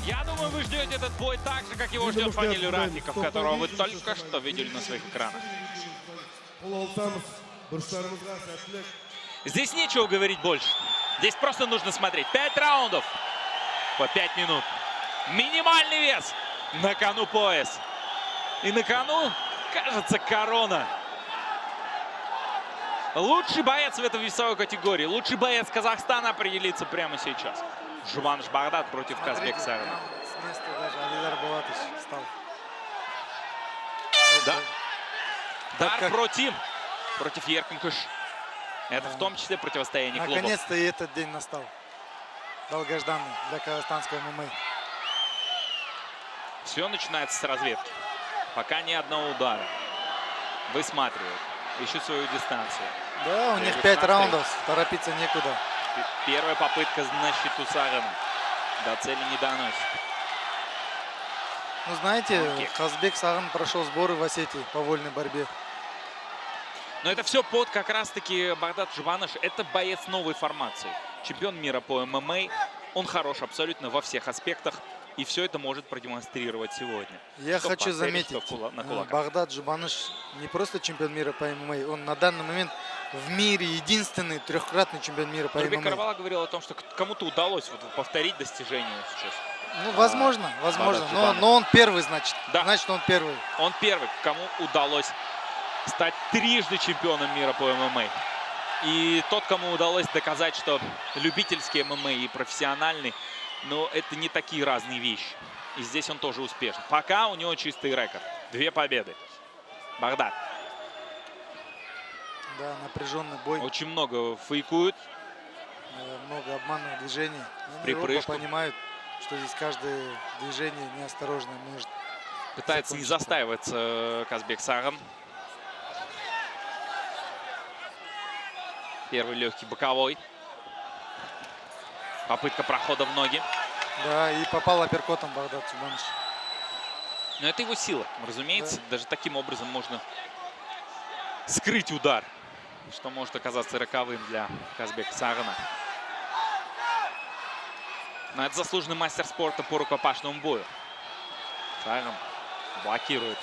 Я думаю, вы ждете этот бой так же, как его ждет Фаниль Рафиков, которого вы только что видели на своих экранах. Здесь нечего говорить больше. Здесь просто нужно смотреть. 5 раундов по 5 минут. Минимальный вес. На кону пояс. И на кону, кажется, корона. Лучший боец в этой весовой категории. Лучший боец Казахстана определится прямо сейчас. Жубаныш Багдад против Казбек Сагынов. С места даже Алидар Булатович стал. Да. Дар как... против Еркинкуш. Это в том числе противостояние клубов. Наконец-то и этот день настал. Долгожданный для казахстанского ММА. Все начинается с разведки. Пока ни одного удара. Высматривают. Ищут свою дистанцию. Да, у них 5 раундов. Торопиться некуда. Первая попытка на счету Сагана. До цели не доносит. Ну, знаете, Казбек Саган прошел сборы в Осетии по вольной борьбе. Но это все под как раз-таки Багдад Жубаныш. Это боец новой формации. Чемпион мира по ММА. Он хорош абсолютно во всех аспектах. И все это может продемонстрировать сегодня. Я хочу заметить, Багдад Жубаныш не просто чемпион мира по ММА. Он на данный момент в мире единственный трехкратный чемпион мира по Нурбек ММА. Карабала говорил о том, что кому-то удалось повторить достижение сейчас. Ну, возможно. Но он первый, значит. Да. Значит, он первый. Он первый, кому удалось стать трижды чемпионом мира по ММА. И тот, кому удалось доказать, что любительский ММА и профессиональный, но это не такие разные вещи. И здесь он тоже успешен. Пока у него чистый рекорд. 2 победы. Багдад. Да, напряженный бой. Очень много фейкуют. Много обманных движений. В припрыжку. Понимают, что здесь каждое движение неосторожное может. Пытается не застаиваться Казбек Саган. Первый легкий боковой. Попытка прохода в ноги. Да, и попал апперкотом Багдад Жубаныш. Но это его сила, разумеется. Да. Даже таким образом можно скрыть удар, что может оказаться роковым для Казбека Сагана. Но это заслуженный мастер спорта по рукопашному бою. Саган блокирует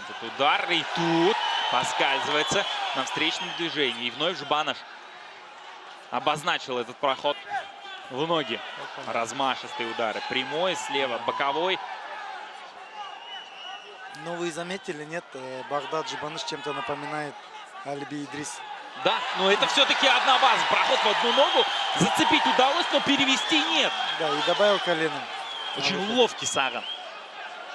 этот удар. И тут поскальзывается на встречном движении. И вновь Жубаныш обозначил этот проход в ноги. Размашистые удары. Прямой, слева, боковой. Но вы заметили, нет? Багдад Жубаныш чем-то напоминает Альби Идрис. Да, но это все-таки одна база. Проход в одну ногу. Зацепить удалось, но перевести нет. Да, и добавил коленом. Очень ловкий Саган.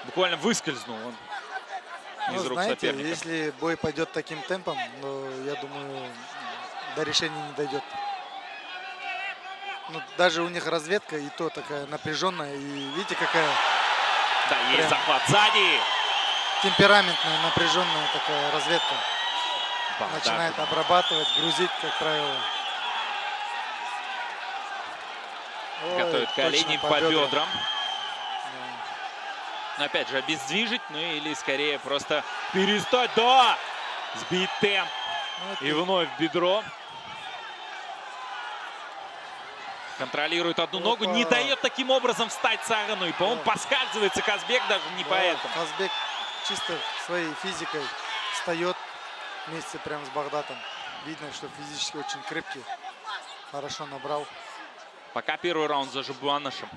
Буквально выскользнул он из рук соперника. Если бой пойдет таким темпом, то, я думаю, до решения не дойдет. Ну, даже у них разведка и то такая напряженная. И видите, какая... Да, есть захват сзади. Темпераментная, напряженная такая разведка. Багдад начинает обрабатывать, грузить, как правило. Готовит колени по бедрам. Да. Но опять же, обездвижить, ну или скорее просто перестать. Да! Сбить темп. Ну, и вновь бедро. Контролирует одну ногу, не дает таким образом встать Сагану. И, по-моему, поскальзывается Казбек даже не поэтому. Казбек чисто своей физикой встает вместе прямо с Багдадом. Видно, что физически очень крепкий. Хорошо набрал. Пока первый раунд за Жубанышем.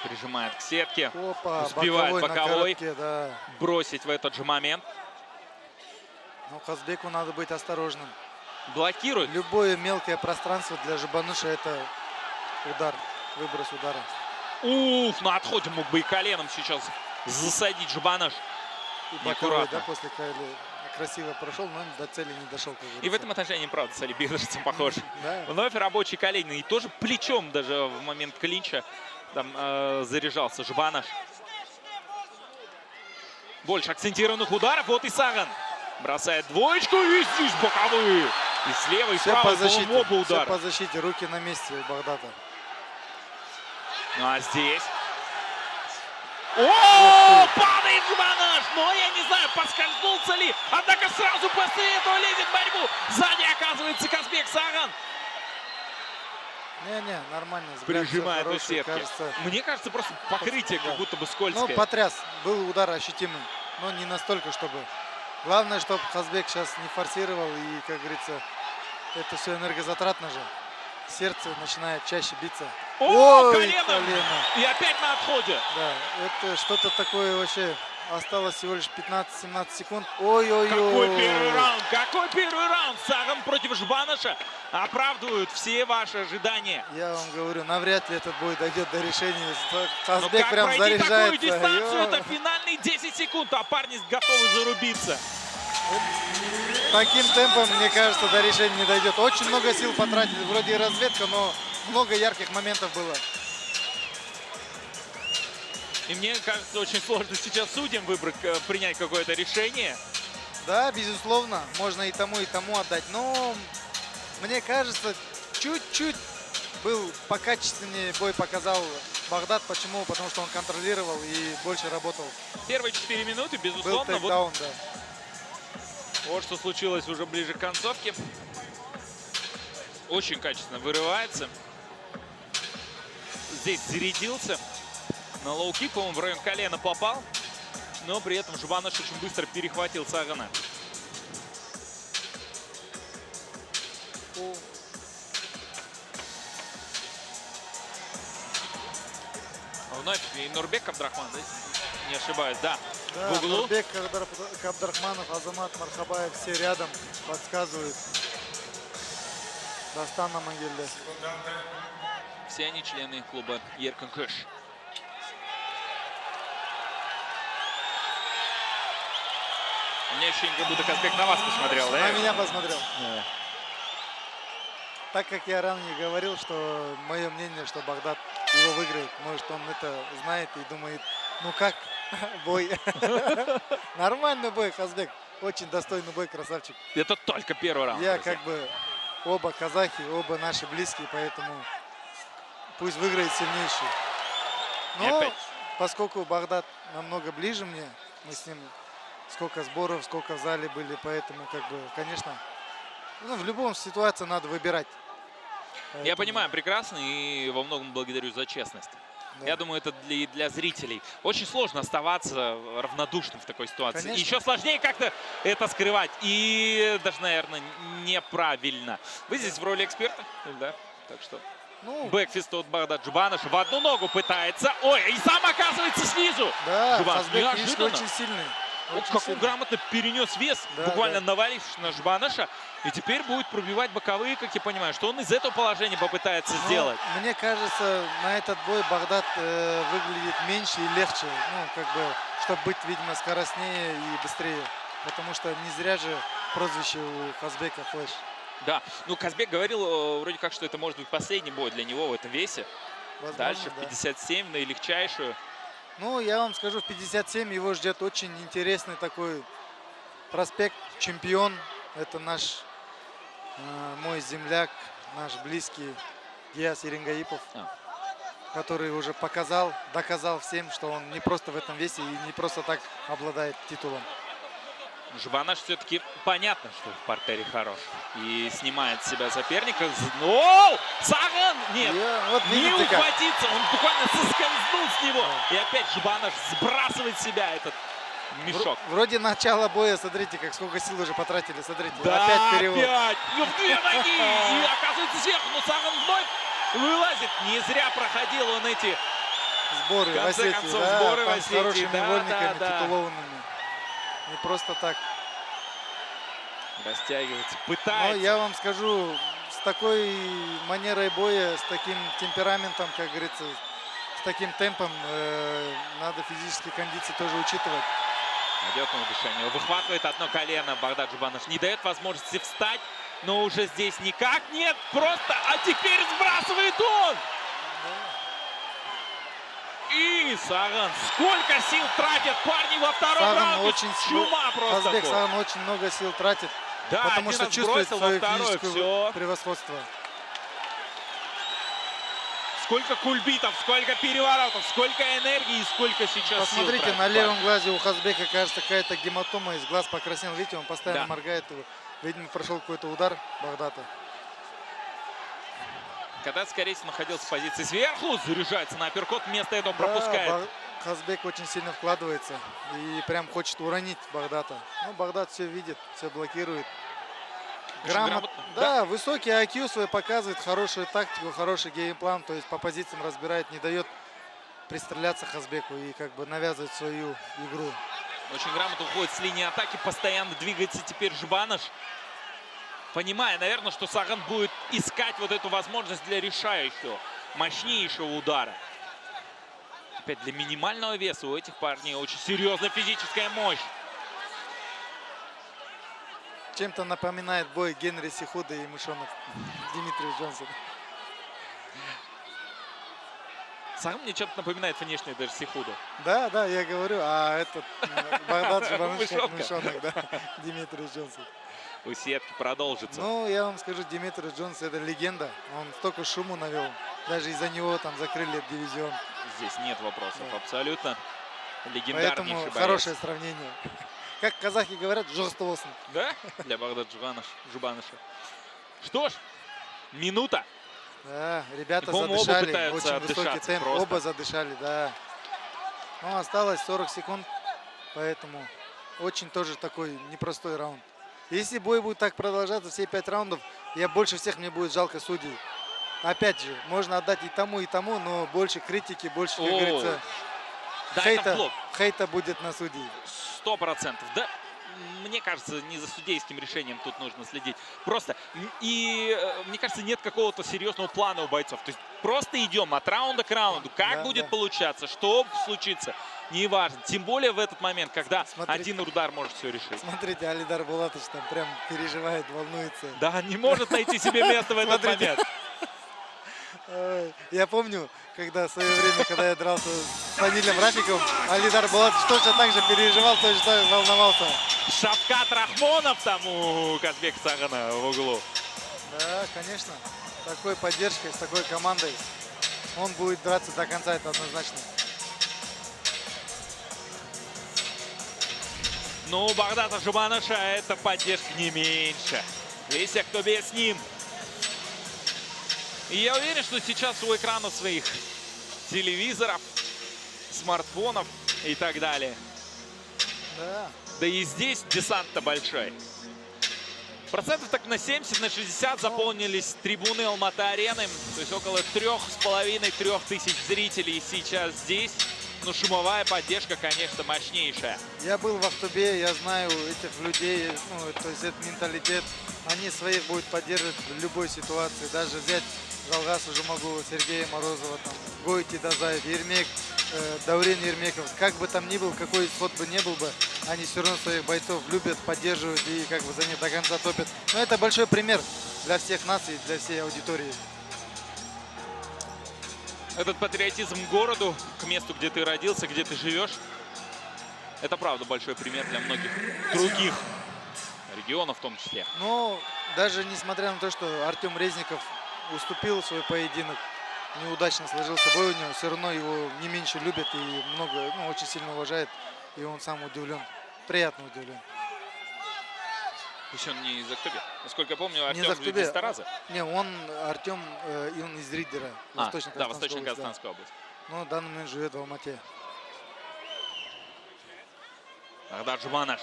Прижимает к сетке. Опа, успевает боковой коротке, да. бросить в этот же момент. Но Казбеку надо быть осторожным. Блокирует. Любое мелкое пространство для Жубаныша — это удар, выброс удара. Уф, на отходе мог бы и коленом сейчас засадить Жубаныш. И боковой, да, после красиво прошел, но до цели не дошел. И в этом отношении, правда, с Алибидовичем похож. Да. Вновь рабочий колени. И тоже плечом даже в момент клинча там заряжался Жубаныш. Больше акцентированных ударов. Вот и Саган бросает двоечку. И здесь боковые. И слева, и справа, по-моему, оба удара. Все по защите, руки на месте у Багдада. Ну а здесь... О, падает Жубаныш! Но я не знаю, поскользнулся ли. Однако сразу после этого лезет в борьбу. Сзади оказывается Казбек Саган. Не-не, нормально. Взгляд всё Прижимает у хороший, сетки. кажется. Мне кажется, просто покрытие Да. как будто бы Ну, скользкое. потряс. Был удар ощутимый, но не настолько, чтобы... Главное, чтобы Хазбек сейчас не форсировал, и, как говорится, это все энергозатратно же. Сердце начинает чаще биться. О, Ой, колено! И опять на отходе. Да, это что-то такое вообще. Осталось всего лишь 15-17 секунд. Ой-ой-ой. Какой первый раунд? Какой первый раунд? Саган против Жбаныша оправдывают все ваши ожидания. Я вам говорю, навряд ли этот бой дойдет до решения. Но Хазбек как прям пройти такую заряжается. дистанцию? Ё. Это финальные 10 секунд, а парни готовы зарубиться. Таким темпом, мне кажется, до решения не дойдет. Очень много сил потратили. Вроде и разведка, но много ярких моментов было. И мне кажется, очень сложно сейчас судьям выбрать, принять какое-то решение. Да, безусловно, можно и тому отдать. Но мне кажется, чуть-чуть был покачественнее бой показал Багдад. Почему? Потому что он контролировал и больше работал. Первые 4 минуты, Был безусловно, вот, тейкдаун, да. вот что случилось уже ближе к концовке. Очень качественно вырывается. Здесь зарядился. На лоу-кик, по-моему, в район колена попал. Но при этом Жбаныш очень быстро перехватил Сагана. Вновь и Нурбек Абдрахман, да? Не ошибаюсь, да. Да, В углу. Нурбек Абдрахманов, Азамат Мархабаев, все рядом подсказывают. Дастан Амангельде. Все они члены клуба Еркин Кыш. У меня ощущение, как будто Казбек на вас посмотрел, да? На меня посмотрел. Да. Так как я ранее говорил, что мое мнение, что Багдад его выиграет. Может, он это знает и думает, ну как, бой. Нормальный бой, Хазбек. Очень достойный бой, красавчик. Это только первый раунд. Я друзья. как бы оба казахи, оба наши близкие, поэтому пусть выиграет сильнейший. И Но опять. поскольку Багдад намного ближе мне, мы с ним сколько сборов, сколько в зале были, поэтому как бы, конечно, ну, в любом ситуации надо выбирать. Я Поэтому, понимаю прекрасно и во многом благодарю за честность. да. Я думаю, это для зрителей. Очень сложно оставаться равнодушным в такой ситуации. Конечно. Еще сложнее как-то это скрывать. И даже, наверное, неправильно. Вы здесь в роли эксперта, да? Так что Ну, бэкфист от Багдад Жбаныш в одну ногу пытается. Ой, и сам оказывается снизу. да, Жбаныш Хазбек, видишь, неожиданно. очень сильный. Вот Очень как он сильный. грамотно перенес вес, Да, буквально да. навалившись на Жбаныша. И теперь будет пробивать боковые, как я понимаю, что он из этого положения попытается Но сделать. мне кажется, на этот бой Багдад выглядит меньше и легче. Ну, как бы, чтобы быть, видимо, скоростнее и быстрее. Потому что не зря же прозвище у Хазбека Флэш. Да, ну Казбек говорил вроде как, что это может быть последний бой для него в этом весе. Возможно, Дальше в да. 57 наилегчайшую. Ну, я вам скажу, в 57 его ждет очень интересный такой проспект, чемпион. Это наш, мой земляк, наш близкий Гияс Ирингаипов, который уже доказал всем, что он не просто в этом весе и не просто так обладает титулом. Жбаныш все-таки понятно, что в партере хорош. И снимает с себя соперника. О, Саган! Нет, Вот не видите как. ухватиться. Он буквально соскользнул с него. И опять Жбаныш сбрасывает с себя этот мешок. Вроде начало боя, смотрите, как сколько сил уже потратили, смотрите. Да, Опять перевод. опять! Ну, в две ноги! И оказывается сверху, но Саган вновь вылазит. Не зря проходил он эти... Сборы В в конце Осетии, концов, да, сборы в там с Осетии, хорошими да, вольниками, да. титулованными. Не просто так. Растягивается, Но пытается. я вам скажу, с такой манерой боя, с таким темпераментом, как говорится, с таким темпом, надо физические кондиции тоже учитывать. Идет на удушение. Выхватывает одно колено Багдад Жбаныш. Не дает возможности встать, но уже здесь никак нет. Просто, а теперь сбрасывает он. И Саган. Сколько сил тратят парни во втором Саган раунде. очень Чума просто. Хазбек гол. Саган очень много сил тратит, Да, потому один что раз чувствует бросил, во свое второй, физическое все. превосходство. Сколько кульбитов, сколько переворотов, сколько энергии, сколько сейчас сил Посмотрите, тратит на парень. левом глазе у Хазбека, кажется, какая-то гематома, из глаз покраснел. Видите, он постоянно Да. моргает. Видимо, прошел какой-то удар Багдата. когда, скорее всего, находился в позиции сверху, заряжается на апперкот, вместо этого пропускает. Да, Казбек очень сильно вкладывается и прям хочет уронить Багдата. Ну, Багдат все видит, все блокирует. Очень грамотно. Да, высокий IQ свой показывает, хорошую тактику, хороший геймплан, то есть по позициям разбирает, не дает пристреляться Казбеку и как бы навязывает свою игру. Очень грамотно уходит с линии атаки, постоянно двигается теперь Жбаныш. Понимая, наверное, что Саган будет искать вот эту возможность для решающего, мощнейшего удара. Опять для минимального веса у этих парней очень серьезная физическая мощь. Чем-то напоминает бой Генри Сихуда и мышонок Димитрия Джонсона. Саган мне чем-то напоминает внешне даже Сихуда. Да, да, я говорю, а этот Багдат Жбаныш как Мышонка. мышонок, да, Димитрий Джонсон. У сетки продолжится. Ну, я вам скажу, Димитрий Джонс это легенда. Он столько шуму навел. Даже из-за него там закрыли дивизион. Здесь нет вопросов. Да. Абсолютно легендарнейший Поэтому боец. хорошее сравнение. Как казахи говорят, жестовосно. Да? Для Багдата Жбаныша. Что ж, минута. Да, ребята По-моему, оба задышали. пытаются Очень высокий отдышаться темп. просто. Оба задышали, да. Ну, осталось 40 секунд. Поэтому очень тоже такой непростой раунд. Если бой будет так продолжаться все 5 раундов, больше всех мне будет жалко судей. Опять же, можно отдать и тому, но больше критики, больше, как говорится, Да, это флоп. хейта будет на судей. 100%. Да, мне кажется, не за судейским решением тут нужно следить. Просто, мне кажется, нет какого-то серьезного плана у бойцов. То есть просто идем от раунда к раунду. Как Да, будет да. получаться, что случится, неважно. Тем более в этот момент, когда Смотрите. один удар может все решить. Смотрите, Алидар Булатович там прям переживает, волнуется. Да, не может найти себе место в этот Смотрите. момент. Ой, я помню, когда в свое время, когда я дрался с Фанилем Рафиковым, Алидар Булатович точно так же переживал, точно так же волновался. Шавкат Рахмонов там у Казбека Сагана в углу. Да, конечно. С такой поддержкой, с такой командой он будет драться до конца, это однозначно. Ну, у Багдата Жбаныша эта поддержка не меньше. Весь кто без с ним. И я уверен, что сейчас у экранов своих телевизоров, смартфонов и так далее. Да. Да и здесь десант-то большой. Процентов так на 70, на 60 заполнились трибуны Алматы-арены. То есть около 3,5-3 тысяч зрителей сейчас здесь. Ну, шумовая поддержка, конечно, мощнейшая. Я был в Ахтубе, я знаю этих людей, ну, то есть этот менталитет. Они своих будут поддерживать в любой ситуации. Даже взять Жалгаса Жумагулова, Сергея Морозова, там, Гойти Дазаев, Ермек, Даурен Ермеков. Как бы там ни был, какой исход бы ни был бы, они все равно своих бойцов любят, поддерживают и как бы за них до конца топят. Но это большой пример для всех нас и для всей аудитории. Этот патриотизм к городу, к месту, где ты родился, где ты живешь, это правда большой пример для многих других регионов в том числе. Но даже несмотря на то, что Артем Резников уступил свой поединок, неудачно сложился бой у него, все равно его не меньше любят и много, ну, очень сильно уважают. И он сам удивлен, приятно удивлен. Пусть он не из Актобе. Насколько я помню, Не Артем из из Актобе. Тараза. Не, он, Артем, и он из Риддера, Да, Восточно-Казахстанской области, Восточно-Казахстанская область. да. Но в данный момент живет в Алмате. Багдат Жбаныш.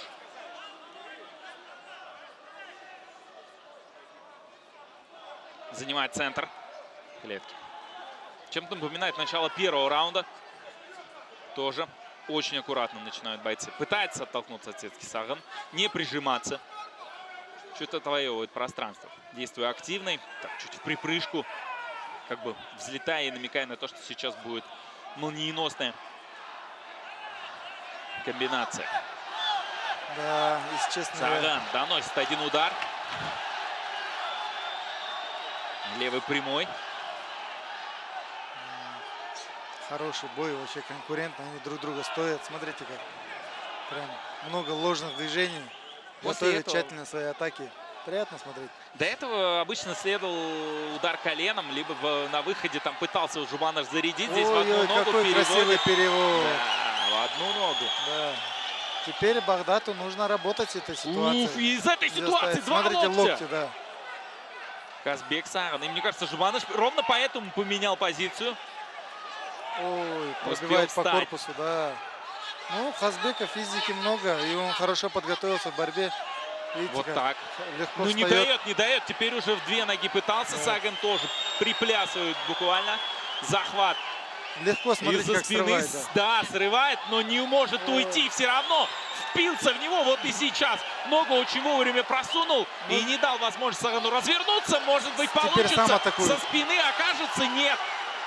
Занимает центр клетки. Чем-то напоминает начало первого раунда. Тоже очень аккуратно начинают бойцы. Пытается оттолкнуться от сетки Саган. Не прижиматься. Чуть отвоевывает пространство. Действуя активный. Так, чуть в припрыжку. Как бы взлетая и намекая на то, что сейчас будет молниеносная комбинация. Да, если честно, Саган доносит один удар. Левый прямой. хороший бой, вообще конкурентно, они друг друга стоят. Смотрите, как прям много ложных движений, После готовят этого- тщательно свои атаки. Приятно смотреть. До этого обычно следовал удар коленом, либо на выходе там пытался Жбаныш зарядить. Здесь в одну Ой-ой, ногу какой красивый переводит. перевод. Да, в одну ногу. Да. Теперь Багдату нужно работать с этой ситуацией. Уф, и из этой Не ситуации заставить. два Смотрите, локтя. локти, да. Казбек Саган. И мне кажется, Жбаныш ровно поэтому поменял позицию. Ой, Успел пробивает по встать. корпусу, да. Ну, Хазбека физики много, и он хорошо подготовился к борьбе. Видите, Вот как так. легко Ну не встает. дает, не дает. Теперь уже в 2 ноги пытался. Да. Саган тоже приплясывает буквально. Захват Легко смотрите, из-за как спины. срывает, да. Да, срывает, но не может уйти. Все равно впился в него. Вот и сейчас. Ногу очень вовремя просунул. Ну, И не дал возможность Сагану развернуться. Может быть, теперь получится. сам атакует. Со спины окажется. Нет.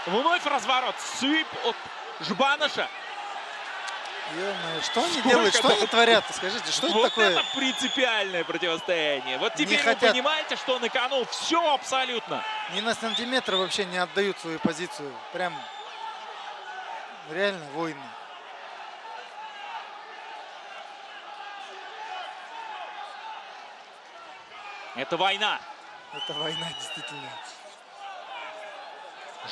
Вновь разворот. Свип от Жбаныша. Ё-моё, что они Сколько делают? Что там? они творят? Скажите, что это Вот такое? это принципиальное противостояние. Вот Не теперь вы хотят. понимаете, что на кону все абсолютно. Ни на сантиметр вообще не отдают свою позицию. Прям реально войны. Это война. Это война, действительно.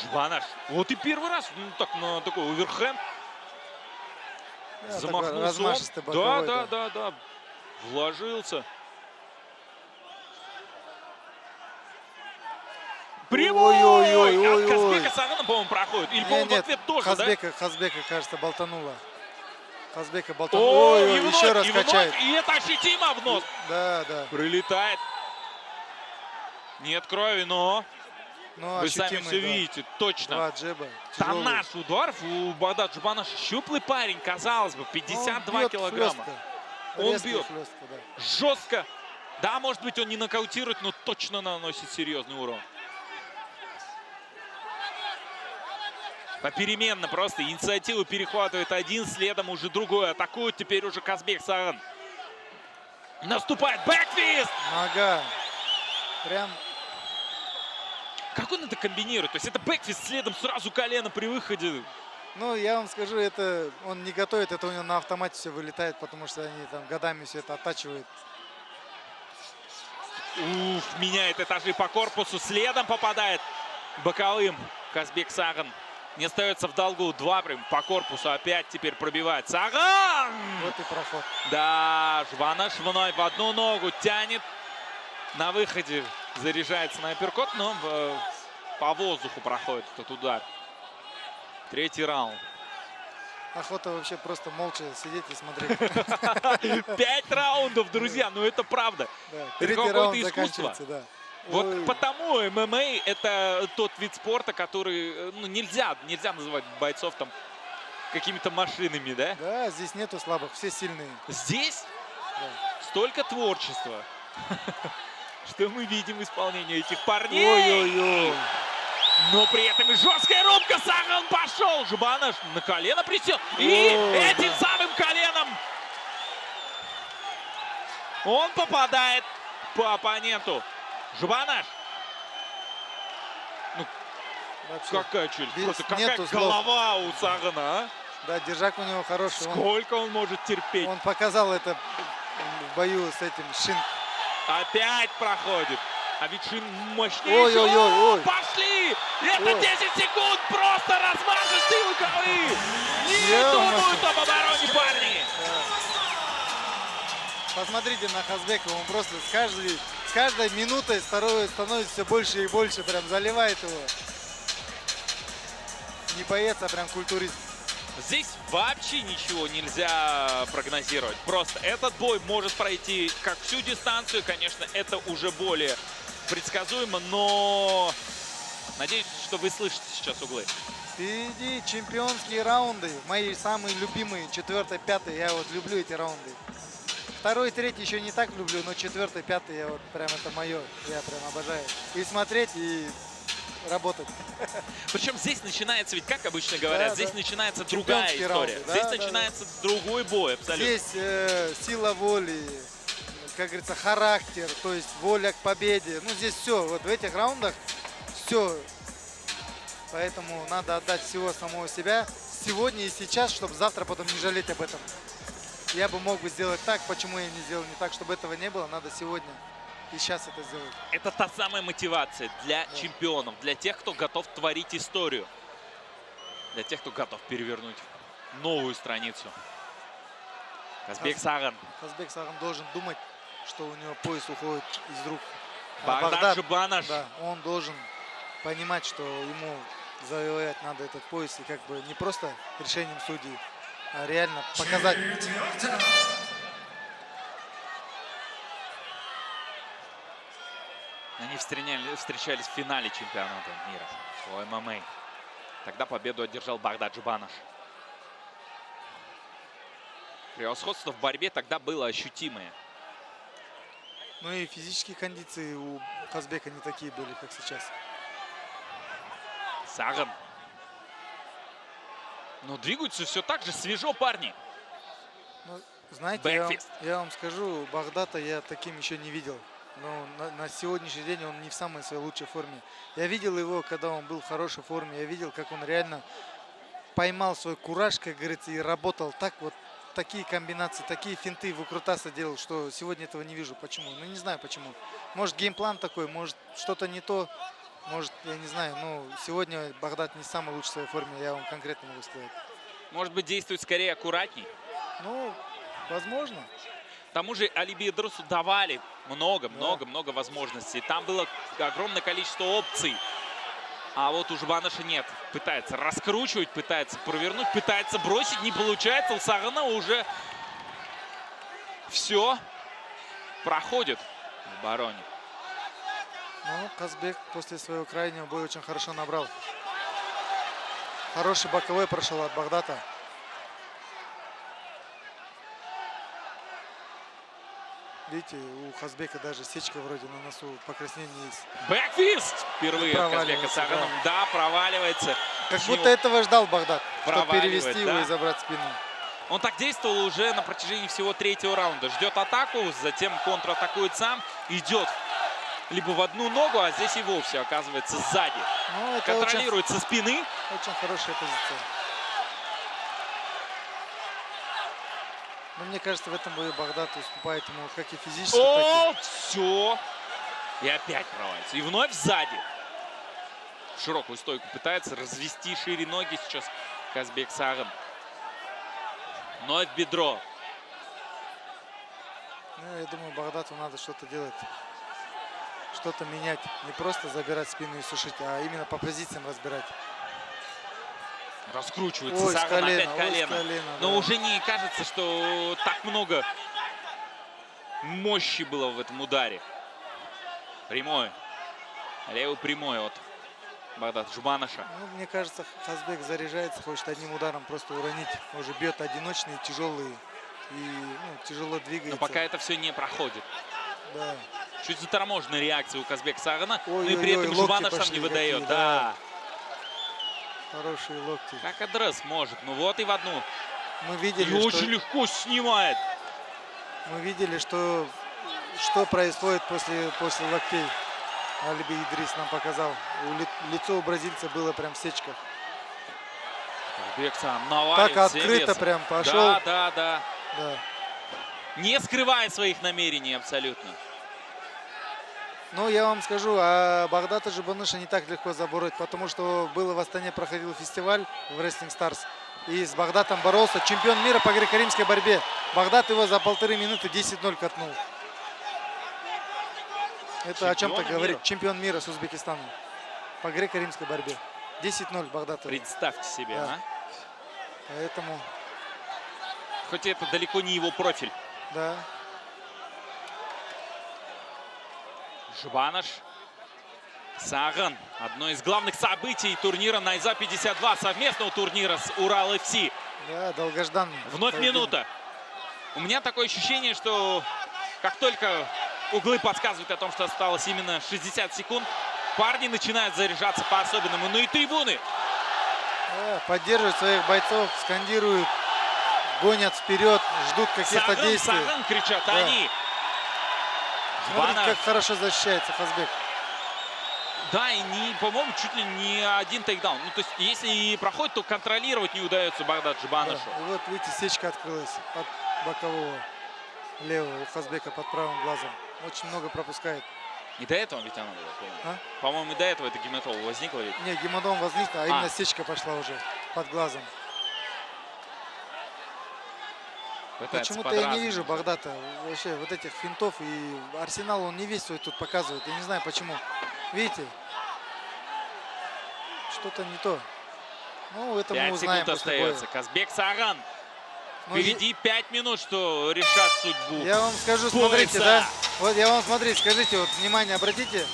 Жбанаш. Вот и первый раз, ну, так, на такой оверхенд. Да, такой Замахнулся он. размашистый боковой, Да. Вложился. Прямой! Ой-ой-ой-ой-ой. От Казбека Сагана, по-моему, проходит. Или, по-моему, в Нет, ответ тоже, да? Хазбека, кажется, болтанула. Хазбека болтанула. О, Ой, и вновь, еще раз и вновь, качает. и это ощутимо в нос. Да. Прилетает. Нет крови, но Ну, вы сами ощутимый, все да. видите, точно. Два джеба. Там тяжелый. наш удар у Багдада Жбаныш. Щуплый парень, казалось бы, Он 52 бьет килограмма. хлестко. Он Резко и бьет. хлестко, да. Жестко. Да, может быть, он не нокаутирует, но точно наносит серьезный урон. Попеременно просто инициативу перехватывает один, следом уже другой. Атакует теперь уже Казбек Саган. Наступает бэкфист! Нога. Прям Как он это комбинирует? То есть это бэкфист, следом сразу колено при выходе. Ну, я вам скажу, это он не готовит, это у него на автомате все вылетает, потому что они там годами все это оттачивают. Уф, меняет этажи по корпусу, следом попадает боковым Казбек Саган. Не остается в долгу, 2 прям по корпусу, опять теперь пробивает Саган! Вот и проход. Да, Жбаныш вновь в одну ногу тянет. На выходе заряжается на апперкот, но по воздуху проходит этот удар. 3-й раунд. Охота вообще просто молча сидеть и смотреть. 5 раундов, друзья, ну это правда. Да, Это третий какое-то раунд искусство. заканчивается, да. Вот Ой. потому ММА это тот вид спорта, который, ну, нельзя называть бойцов там какими-то машинами, да? Да, здесь нету слабых, все сильные. Здесь Да. столько творчества, что мы видим исполнение этих парней. Ой-ой-ой. Но при этом и жесткая рубка. Саган пошел. Жбаныш на колено присел. И Ой, этим да. самым коленом он попадает по оппоненту. Жбаныш. Вообще. Какая челюсть. Без- Просто какая нету слов. голова у Сагана, а? Да, держак у него хороший. Сколько он может терпеть. Он показал это в бою с этим Шин. Опять проходит. А ведь Шин мощнее. Ой-ой-ой-ой. Пошли! Это Ой. 10 секунд. Просто размашистые луковые. Не Ё-моё. думают об обороне парни. Посмотрите на Хазбека, он просто с каждой минутой становится все больше и больше, прям заливает его. Не боец, а прям культурист. Здесь вообще ничего нельзя прогнозировать. Просто этот бой может пройти как всю дистанцию. Конечно, это уже более предсказуемо, но надеюсь, что вы слышите сейчас углы. Впереди чемпионские раунды, мои самые любимые, 4-й, 5-й, я вот люблю эти раунды. 2-й, 3-й еще не так люблю, но 4-й, 5-й, я вот прям это мое, я прям обожаю. И смотреть, и работать. Причем здесь начинается, ведь как обычно говорят, Да, здесь да. начинается другая Чемпионские история. раунды, да, Здесь да, начинается другой бой абсолютно. Здесь сила воли, как говорится, характер, то есть воля к победе. Ну, здесь все, вот в этих раундах все. Поэтому надо отдать всего самого себя сегодня и сейчас, чтобы завтра потом не жалеть об этом. Я бы мог бы сделать так, почему я не сделал не так, чтобы этого не было, надо сегодня и сейчас это сделать. Это та самая мотивация для чемпионов, для тех, кто готов творить историю, для тех, кто готов перевернуть новую страницу. Казбек Саган. Хазбек Саган должен думать, что у него пояс уходит из рук. Багдад Жбанаш. Да, он должен понимать, что ему завоевать надо этот пояс. И как бы не просто решением судей, а реально показать. Они встречались в финале чемпионата мира по ММА. Тогда победу одержал Багдад Жбанаш. Превосходство в борьбе тогда было ощутимое. Ну и физические кондиции у Казбека не такие были, как сейчас. Саган. Но двигаются все так же свежо, парни. Ну, знаете, я вам скажу, Багдада я таким еще не видел. Но на сегодняшний день он не в самой своей лучшей форме. Я видел его, когда он был в хорошей форме. Я видел, как он реально поймал свой кураж, как говорится, и работал так вот. Такие комбинации, такие финты выкрутасы делал, что сегодня этого не вижу. Почему? Ну, не знаю почему. Может, геймплан такой, может, что-то не то. Может, я не знаю. Но сегодня Багдад не в самой лучшей своей форме, я вам конкретно могу сказать. Может быть, действует скорее аккуратней? Ну, возможно. К тому же Алиби Идрусу давали много возможностей. Там было огромное количество опций. А вот у Жбанаша нет. Пытается раскручивать, пытается провернуть, пытается бросить. Не получается. У Сагана уже все проходит в обороне. Ну, Казбек после своего крайнего боя очень хорошо набрал. Хороший боковой прошел от Багдада. Видите, у Казбека даже сечка вроде на носу, покраснение есть. Бэкфист! Впервые от Казбека Саганом. Да, проваливается. Как будто этого ждал Багдад, чтобы перевести его да, и забрать спину. Он так действовал уже на протяжении всего третьего раунда. Ждет атаку, затем контратакует сам. Идет либо в одну ногу, а здесь и вовсе оказывается сзади. Ну, контролирует со спины. Очень хорошая позиция. Но мне кажется, в этом бою Багдад уступает ему как и физически, так и... Все. И опять провалится. И вновь сзади. В широкую стойку пытается развести шире ноги сейчас Казбек Саган. Вновь бедро. Ну, я думаю, Багдаду надо что-то делать. Что-то менять. Не просто забирать спину и сушить, а именно по позициям разбирать. Раскручивается Саган, опять колено. Но да. уже не кажется, что так много мощи было в этом ударе. Прямой. Левый прямой от Багдада Жбанаша. Ну, мне кажется, Казбек заряжается, хочет одним ударом просто уронить. Уже бьет одиночные, тяжелые. И тяжело двигается. Но пока это все не проходит. Да. Чуть заторможенная реакция у Казбека Сагана. Но и при этом Жбанаш сам не выдает. Какие, да. Хорошие локти. Как адрес может. Ну вот и в одну. Мы видели, и очень легко снимает. Мы видели, что происходит после локтей. Алиби Идрис нам показал. Лицо у бразильца было прям в сечках. Казбек сам навалит. Так открыто прям пошел. Да. Не скрывая своих намерений абсолютно. Ну, я вам скажу, а Багдада Жбанаша не так легко забороть, потому что было в Астане, проходил фестиваль в Wrestling Stars. И с Багдадом боролся чемпион мира по греко-римской борьбе. Багдад его за 1,5 минуты 10-0 катнул. Это о чем-то говорит. Чемпион мира с Узбекистаном по греко-римской борьбе. 10-0 Багдад. Представьте себе, да. А? Поэтому... Хоть это далеко не его профиль. Да. Жбанаш. Саган. Одно из главных событий турнира Найза 52. Совместного турнира с Урал ФС. Да, долгожданный. Вновь минута. У меня такое ощущение, что как только углы подсказывают о том, что осталось именно 60 секунд, парни начинают заряжаться по-особенному. Ну и трибуны. Да, поддерживают своих бойцов, скандируют, гонят вперед, ждут каких-то действий. Саган кричат они. Смотрите, как хорошо защищается Казбек. Да, и по-моему, чуть ли не один тейкдаун. Ну, то есть, если и проходит, то контролировать не удается Багдаду Жбанашу. Да. И вот, видите, сечка открылась от бокового левого у Казбека под правым глазом. Очень много пропускает. И до этого ведь она была, по-моему, и до этого это гематома возникла ведь. Не, гематом возник, а именно сечка пошла уже под глазом. Пытается Почему-то я не подразнивать. вижу Багдата. Вообще вот этих финтов. И Арсенал он не весь свой тут показывает. Я не знаю почему. Видите? Что-то не то. Ну, это мы 5 узнаем секунд после боя. остается. Казбек Саган. Но Впереди 5 минут, что решат судьбу. Я вам скажу, пояса. смотрите, да? Вот я вам, смотрите, скажите, вот внимание, обратите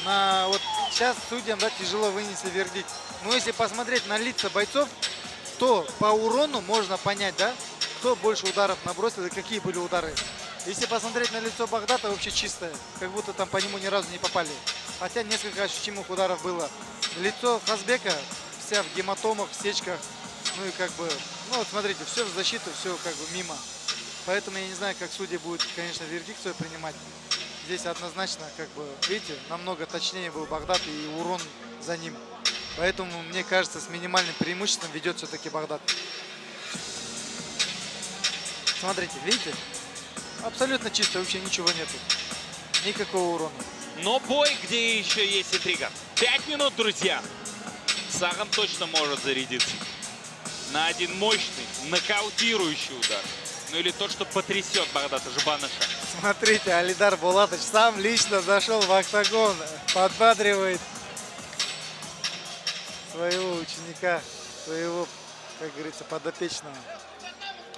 на вот сейчас судьям, да, тяжело вынесли вердикт. Но если посмотреть на лица бойцов, то по урону можно понять, да, кто больше ударов набросил и какие были удары. Если посмотреть на лицо Багдата, вообще чистое, как будто там по нему ни разу не попали. Хотя несколько ощутимых ударов было. Лицо Казбека вся в гематомах, в сечках. Ну и как бы, ну вот смотрите, все в защиту, все как бы мимо. Поэтому я не знаю, как судьи будут, конечно, вердикт свой принимать. Здесь однозначно, как бы, видите, намного точнее был Багдат и урон за ним. Поэтому, мне кажется, с минимальным преимуществом ведет все-таки Багдат. Смотрите, видите? Абсолютно чисто, вообще ничего нету. Никакого урона. Но бой, где еще есть интрига. 5 минут, друзья. Саган точно может зарядиться на один мощный, нокаутирующий удар. Ну или тот, что потрясет Багдата Жбаныша. Смотрите, Алидар Булатович сам лично зашел в октагон, подбадривает своего ученика, своего, как говорится, подопечного.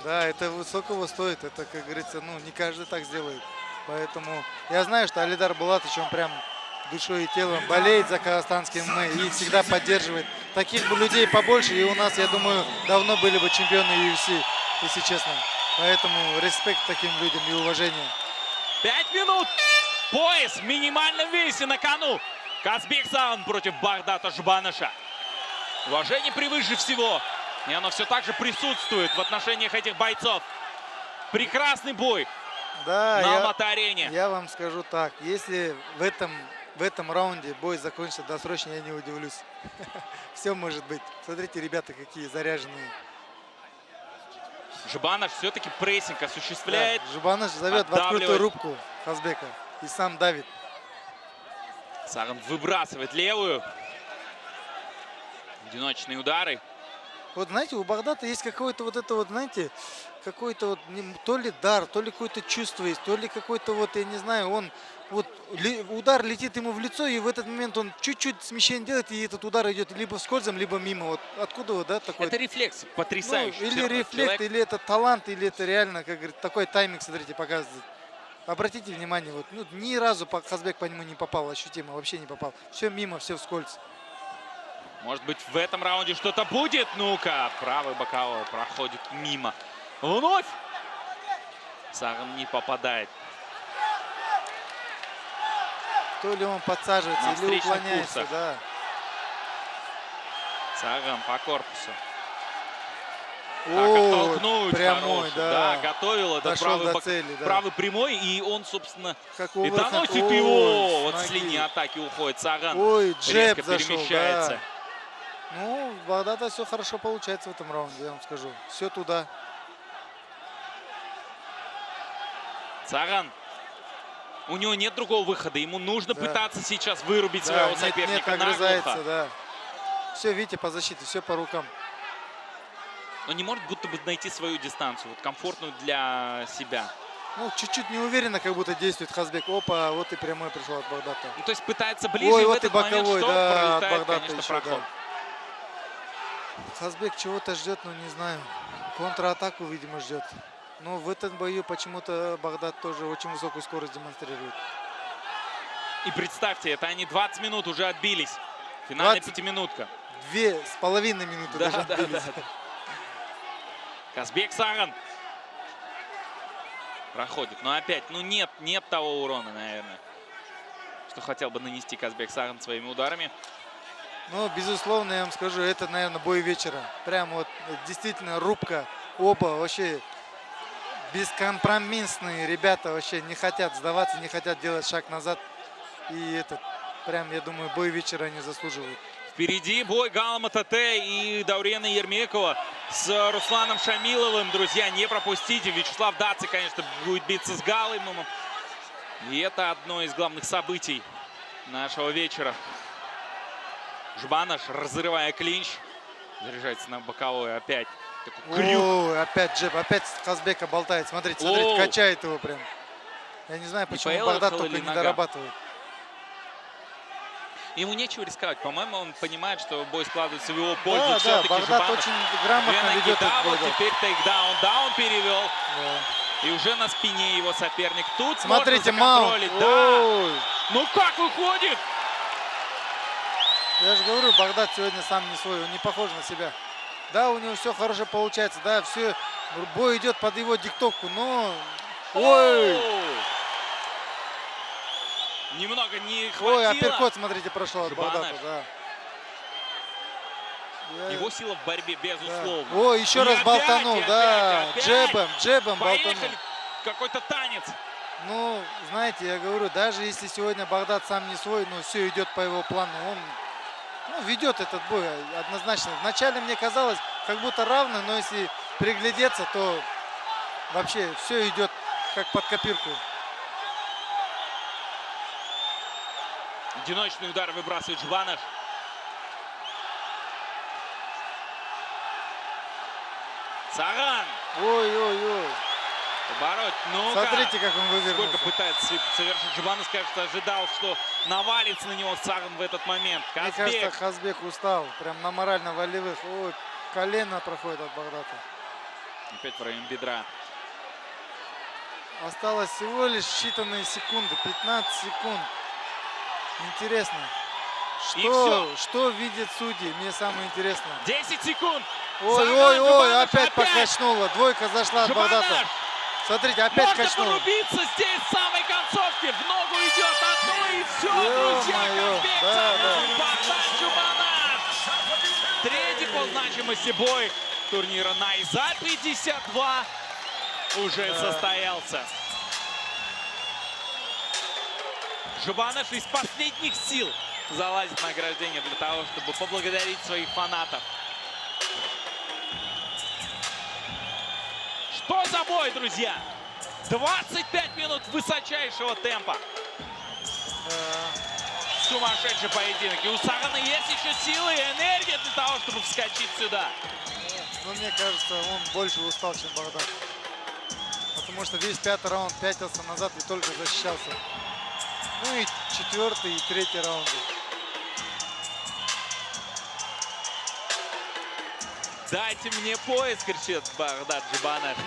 Да, это высокого стоит, это, как говорится, ну, не каждый так сделает. Поэтому я знаю, что Алидар Булатович, он прям душой и телом болеет за казахстанский ММА и всегда поддерживает. Таких бы людей побольше, и у нас, я думаю, давно были бы чемпионы UFC, если честно. Поэтому респект таким людям и уважение. 5 минут. Пояс в минимальном весе на кону. Казбек Саган против Багдата Жбаныша. Уважение превыше всего. И оно все так же присутствует в отношениях этих бойцов. Прекрасный бой Да, на Алматы-арене. я вам скажу так, если в этом раунде бой закончится досрочно, я не удивлюсь. Все может быть. Смотрите, ребята, какие заряженные. Жбаныш все-таки прессинг осуществляет. Да, Жбаныш зовет в отдавливает. открытую рубку Казбека и сам давит. Саган выбрасывает левую. Одиночные удары. Вот знаете, у Багдата есть какой-то вот это вот, знаете, какой-то вот то ли дар, то ли какое-то чувство есть, то ли какой-то вот, я не знаю, он вот удар летит ему в лицо, и в этот момент он чуть-чуть смещение делает, и этот удар идет либо вскользом, либо мимо. Вот откуда вот, да, такой? Это рефлекс Ну, потрясающий. или рефлект, или это талант, или это реально, как говорит, такой тайминг, смотрите, показывает. Обратите внимание, вот, ну, ни разу Казбек по нему не попал, ощутимо, вообще не попал. Все мимо, все вскользь. Может быть, в этом раунде что-то будет? Ну-ка, правый боковой проходит мимо. Вновь Саган не попадает. То ли он подсаживается, На или встречных уклоняется, курсах. да. Саган по корпусу. Так, О, оттолкнуть прямой, хороший. да. Готовил этот Дошел правый, до цели, да. правый прямой, и он, собственно, Как и оверхенд. доносит Ой, его. Вот с ноги. линии атаки уходит Саган. Ой, джеб Резко зашел, перемещается. да. Ну, у Багдата все хорошо получается в этом раунде, я вам скажу. Все туда. Саган. У него нет другого выхода. Ему нужно Да. пытаться сейчас вырубить Да, своего нет, соперника огрызается, наглухо. да. Все, видите, по защите, все по рукам. Но не может будто бы найти свою дистанцию, вот комфортную для себя. Ну, чуть-чуть неуверенно как будто действует Казбек. Опа, вот и прямой пришел от Багдата. Ну, то есть пытается ближе, Ой, и в вот и этот момент боковой, что? да, от Пролетает, Багдата конечно, еще, проход. да. Казбек чего-то ждет, но не знаю. Контратаку, видимо, ждет. Но в этом бою почему-то Багдат тоже очень высокую скорость демонстрирует. И представьте, это они 20 минут уже отбились. Финальная 20. пятиминутка. 2,5 минуты даже отбились. Казбек Саган проходит. Но опять, ну нет того урона, наверное, что хотел бы нанести Казбек Саган своими ударами. Ну, безусловно, я вам скажу, это, наверное, бой вечера. Прям вот действительно рубка. Оба вообще бескомпромиссные ребята, вообще не хотят сдаваться, не хотят делать шаг назад. И этот, прям, я думаю, бой вечера они заслуживают. Впереди бой Галама ТТ и Даурена Ермекова с Русланом Шамиловым. Друзья, не пропустите. Вячеслав Даци, конечно, будет биться с Галымом. И это одно из главных событий нашего вечера. Жбаныш, разрывая клинч, заряжается на боковой опять. Такой крюк. Ой, опять джеб, опять Казбека болтает. Смотрите, смотрите, Оу. качает его прям. Я не знаю, почему поела Багдад в только или не нога? дорабатывает. Ему нечего рисковать. По-моему, он понимает, что бой складывается в его пользу. Да, да, Все-таки Багдад Жбанов. очень Две грамотно ноги, ведет да, этот бой. вот да. теперь тейкдаун. Даун перевел. Да. И уже на спине его соперник. Тут Смотрите, можно маунт. законтролить. Да. Ой. Ну как выходит? Я же говорю, Багдад сегодня сам не свой, он не похож на себя. Да, у него все хорошо получается, да, все, бой идет под его диктовку, но... Ой! Оу. Немного не хватило. Ой, апперкот, смотрите, прошел от Жбанов. Багдада, да. Его сила в борьбе, Да. безусловно. Ой, еще И раз опять, болтанул, и да, опять. джебом болтанул. Поехали. Какой-то танец. Ну, знаете, я говорю, даже если сегодня Багдад сам не свой, но все идет по его плану, он ведет этот бой однозначно. Вначале мне казалось, как будто равно, но если приглядеться, то вообще все идет как под копирку. Одиночный удар выбрасывает Жбанов. Саган. Ой-ой-ой. Оборот. Ну Смотрите, как он вывернулся. сколько пытается совершить Жбанов, кажется, ожидал, что навалится на него Саган в этот момент. Мне Казбек. кажется, Казбек устал. Прям на морально-волевых. Ой, колено проходит от Багдада. Опять в районе бедра. Осталось всего лишь считанные секунды. 15 секунд. Интересно. Что видят судьи? Мне самое интересное. 10 секунд. Ой-ой-ой, Жбанов опять покачнула. Двойка зашла от Багдада. Жбанов. Смотрите, опять Можно качнула. порубиться здесь в самой концовке. В ногу идет одно и все, друзья. Ё-моё, Казбек да, Саган, да. Багдад Жбанов. Третий по значимости бой турнира Найза 52 уже состоялся. Жбанов из последних сил залазит на ограждение для того, чтобы поблагодарить своих фанатов. Что за бой, друзья? 25 минут высочайшего темпа. Сумасшедший поединок. И у Сагана есть еще силы и энергия для того, чтобы вскочить сюда. Но мне кажется, он больше устал, чем Багдад. Потому что весь пятый раунд пятился назад и только защищался. Ну и четвертый и третий раунды. Дайте мне пояс, кричит Багдад Жбанов.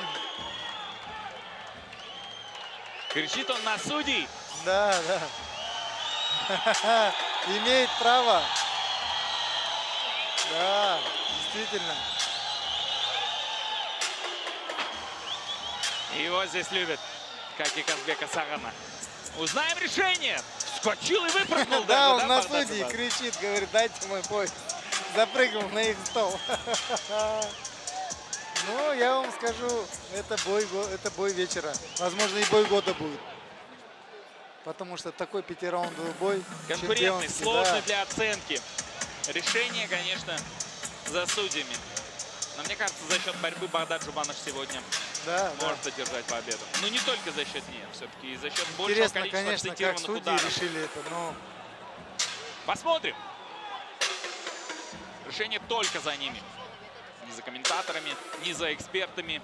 Кричит он на судей. Да, да. Имеет право. Да, действительно. Его здесь любят, как и Казбека Сагана. Узнаем решение. Вскочил и выпрыгнул. Да, даже, он на Багдад судьи Жбанов? кричит, говорит, дайте мой пояс. Запрыгнул на их стол. Ну, я вам скажу, это бой вечера. Возможно, и бой года будет. Потому что такой пятираундовый бой. Конкурентный, чемпионский, сложный да. для оценки. Решение, конечно, за судьями. Но мне кажется, за счет борьбы Багдад Жбанов сегодня Да, может одержать победу. Но не только за счет нее, все-таки и за счет большего интересно, количества конечно, как акцентированных судьи ударов. решили это, но Посмотрим. Решение только за ними. Не за комментаторами, не за экспертами,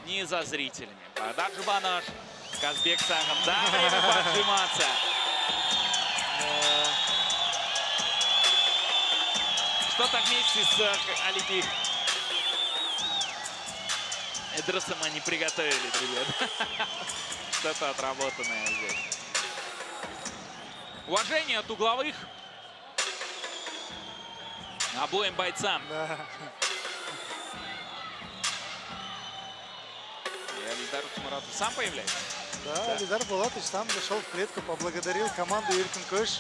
не за зрителями. Багдад Жбанов, Казбек Саган. Да, время поджиматься. Что-то вместе с Алиби Эдросом они приготовили, ребят. Что-то отработанное здесь. Уважение от угловых обоим бойцам. да. И Алидар Тумуратов сам появляется. Да, Элидар Булатович сам зашел в клетку, поблагодарил команду Иркин Кош.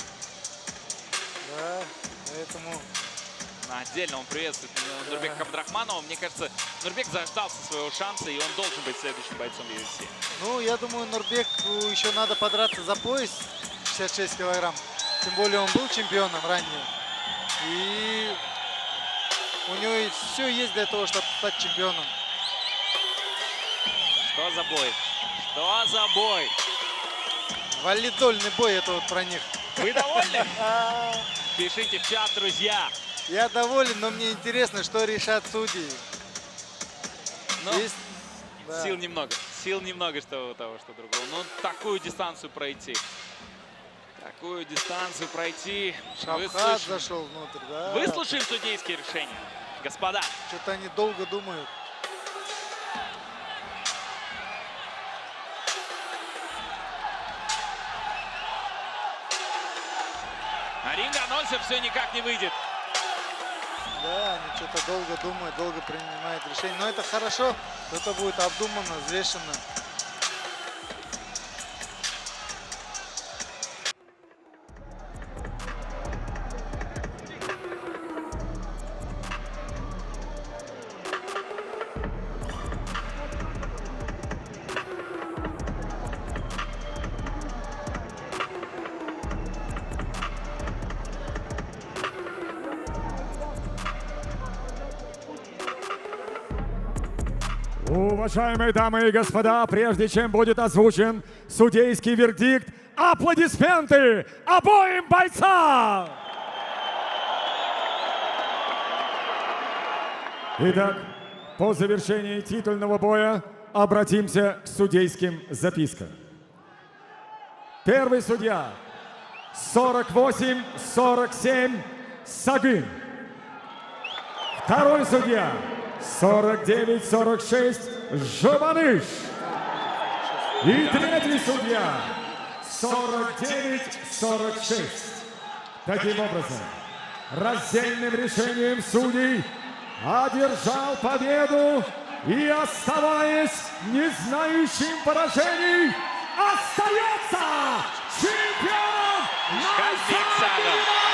Да, поэтому... Отдельно он приветствует Нурбека Абдрахманова. Мне кажется, Нурбек заждался своего шанса, и он должен быть следующим бойцом UFC. Ну, я думаю, Нурбеку еще надо подраться за пояс 66 килограмм. Тем более он был чемпионом ранее. И у него все есть для того, чтобы стать чемпионом. Что за бой? Что за бой? Валидольный бой, это вот про них. Вы довольны? Пишите в чат, друзья. Я доволен, но мне интересно, что решат судьи. Но Есть, да. сил немного. Сил немного, что того, что другого. Но такую дистанцию пройти. Такую дистанцию пройти. Шавхат зашел внутрь, да. Выслушаем судейские решения. Господа. Что-то они долго думают. А ринга Анольса все никак не выйдет. Да, они что-то долго думают, долго принимают решение. Но это хорошо, это будет обдуманно, взвешенно. Уважаемые дамы и господа, прежде чем будет озвучен судейский вердикт, аплодисменты обоим бойцам! Итак, по завершении титульного боя обратимся к судейским запискам. Первый судья 48-47 Сагын. Второй судья 49-46 Жубаныш. И третий судья 49-46. Таким образом, раздельным решением судей одержал победу и, оставаясь не знающим поражений, остается чемпионом Казбек Сагын.